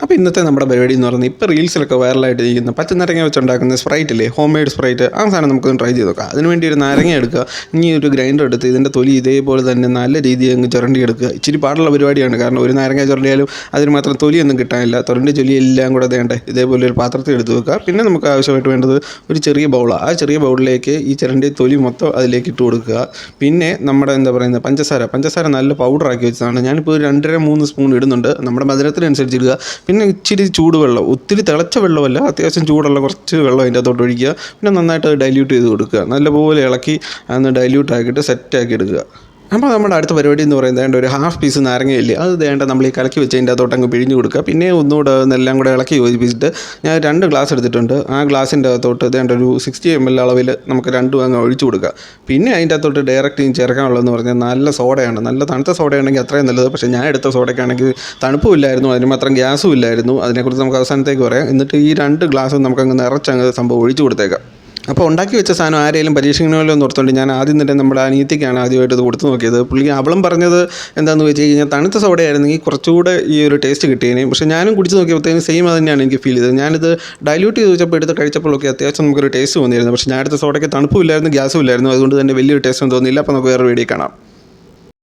അപ്പോൾ ഇന്നത്തെ നമ്മുടെ പരിപാടി എന്ന് പറയുന്നത് ഇപ്പോൾ റീൽസിലൊക്കെ വൈറലായിട്ട് ഇരിക്കുന്ന പച്ചനാരങ്ങ വെച്ചുണ്ടാക്കുന്ന സ്പ്രൈറ്റ് ഇല്ലേ, ഹോം മെയ്ഡ് സ്പ്രൈറ്റ്. ആ സാധനം നമുക്കൊന്ന് ട്രൈ ചെയ്ത് നോക്കാം. അതിനുവേണ്ടി ഒരു നാരങ്ങ എടുക്കുക, ഇനി ഒരു ഗ്രൈൻഡർ എടുത്ത് ഇതിൻ്റെ തൊലി ഇതേപോലെ തന്നെ നല്ല രീതിയിൽ അങ്ങ് ചുരണ്ടി എടുക്കുക. ഇച്ചിരി പാടുള്ള പരിപാടിയാണ്, കാരണം ഒരു നാരങ്ങ ചുരണ്ടിയാലും അതിന് മാത്രം തൊലിയൊന്നും കിട്ടാനില്ല. തൊരണ്ടി തൊലി എല്ലാം കൂടെ വേണ്ടേ ഇതേപോലെ ഒരു പാത്രത്തിൽ എടുത്ത് വെക്കുക. പിന്നെ നമുക്ക് ആവശ്യമായിട്ട് വേണ്ടത് ഒരു ചെറിയ ബൗളാണ്. ആ ചെറിയ ബൗളിലേക്ക് ഈ ചുരണ്ടി തൊലി മൊത്തം അതിലേക്ക് ഇട്ട് കൊടുക്കുക. പിന്നെ നമ്മുടെ എന്താ പറയുന്നത് പഞ്ചസാര നല്ല പൗഡറാക്കി വെച്ചതാണ്. ഞാനിപ്പോൾ ഒരു 2-3 സ്പൂൺ ഇടുന്നുണ്ട്. നമ്മുടെ മധുരത്തിനനുസരിച്ച് ഇടുക. പിന്നെ ഇച്ചിരി ചൂടുവെള്ളം, ഒത്തിരി തിളച്ച വെള്ളമല്ല, അത്യാവശ്യം ചൂടുള്ള കുറച്ച് വെള്ളം അതിൻ്റെ അകത്തോട്ട് ഒഴിക്കുക. പിന്നെ നന്നായിട്ട് അത് ഡൈല്യൂട്ട് ചെയ്ത് കൊടുക്കുക. നല്ലപോലെ ഇളക്കി അതൊന്ന് ഡൈല്യൂട്ട് ആക്കിയിട്ട് സെറ്റാക്കി എടുക്കുക. അപ്പോൾ നമ്മുടെ അടുത്ത പരിപാടി എന്ന് പറയുന്നത് ഒരു ഹാഫ് പീസ് നാരങ്ങയില്ലേ, അത് വേണ്ട നമ്മൾ ഈ കലക്കി വെച്ചതിൻ്റെ അകത്തോട്ട് അങ്ങ് പിഴിഞ്ഞ് കൊടുക്കുക. പിന്നെ ഒന്നുകൂടെ എല്ലാം കൂടെ ഇളക്കി യോജിപ്പിച്ചിട്ട് ഞാൻ 2 ഗ്ലാസ് എടുത്തിട്ടുണ്ട്. ആ ഗ്ലാസിൻ്റെ അകത്തോട്ട് വേണ്ട ഒരു 60 ml അളവിൽ നമുക്ക് 2 അങ്ങ് ഒഴിച്ചു കൊടുക്കുക. പിന്നെ അതിൻ്റെ അകത്തോട്ട് ഡയറക്റ്റ് ചേർക്കാനുള്ളതെന്ന് പറഞ്ഞാൽ നല്ല സോഡയാണ്. നല്ല തണുത്ത സോഡയാണെങ്കിൽ അത്രയും നല്ലത്. പക്ഷേ ഞാൻ എടുത്ത സോഡയ്ക്കാണെങ്കിൽ തണുപ്പും ഇല്ലായിരുന്നു, അതിന് മാത്രം ഗ്യാസും ഇല്ലായിരുന്നു. അതിനെക്കുറിച്ച് നമുക്ക് അവസാനത്തേക്ക് പറയാം. എന്നിട്ട് ഈ 2 ഗ്ലാസ് നമുക്കങ്ങ് നിറച്ചങ്ങ് സംഭവം ഒഴിച്ചു കൊടുത്തേക്കാം. അപ്പോൾ ഉണ്ടാക്കി വെച്ച സാധനം ആരെങ്കിലും പരീക്ഷിക്കണമല്ലോ എന്ന് ഓർത്തുകൊണ്ട് ഞാൻ ആദ്യം തന്നെ നമ്മുടെ അനിയത്തിക്കാണ് ആദ്യമായിട്ട് ഇത് കൊടുത്തു നോക്കിയത്. അവളും പറഞ്ഞത് എന്താണെന്ന് വെച്ച് കഴിഞ്ഞാൽ തണുത്ത സോഡയായിരുന്നെങ്കിൽ കുറച്ചുകൂടെ ഈ ഒരു ടേസ്റ്റ് കിട്ടിയേനെ. പക്ഷേ ഞാനും കുടിച്ച് നോക്കിയപ്പോഴത്തേക്കും സെയിം അത് തന്നെയാണ് എനിക്ക് ഫീൽ ചെയ്തത്. ഞാനിത് ഡൈല്യൂട്ട് ചെയ്ത് വെച്ചപ്പോൾ എടുത്ത് കഴിച്ചപ്പോഴൊക്കെ അത്യാവശ്യം നമുക്കൊരു ടേസ്റ്റ് തോന്നിയിരുന്നു. പക്ഷേ ഞാൻ എടുത്ത സോഡയ്ക്ക് തണുപ്പും ഇല്ലായിരുന്നു, ഗ്യാസും ഇല്ലായിരുന്നു. അതുകൊണ്ട് തന്നെ വലിയൊരു ടേസ്റ്റൊന്നും തോന്നിയില്ല. അപ്പോൾ നമുക്ക് വേറെ വീഡിയോ കാണാം.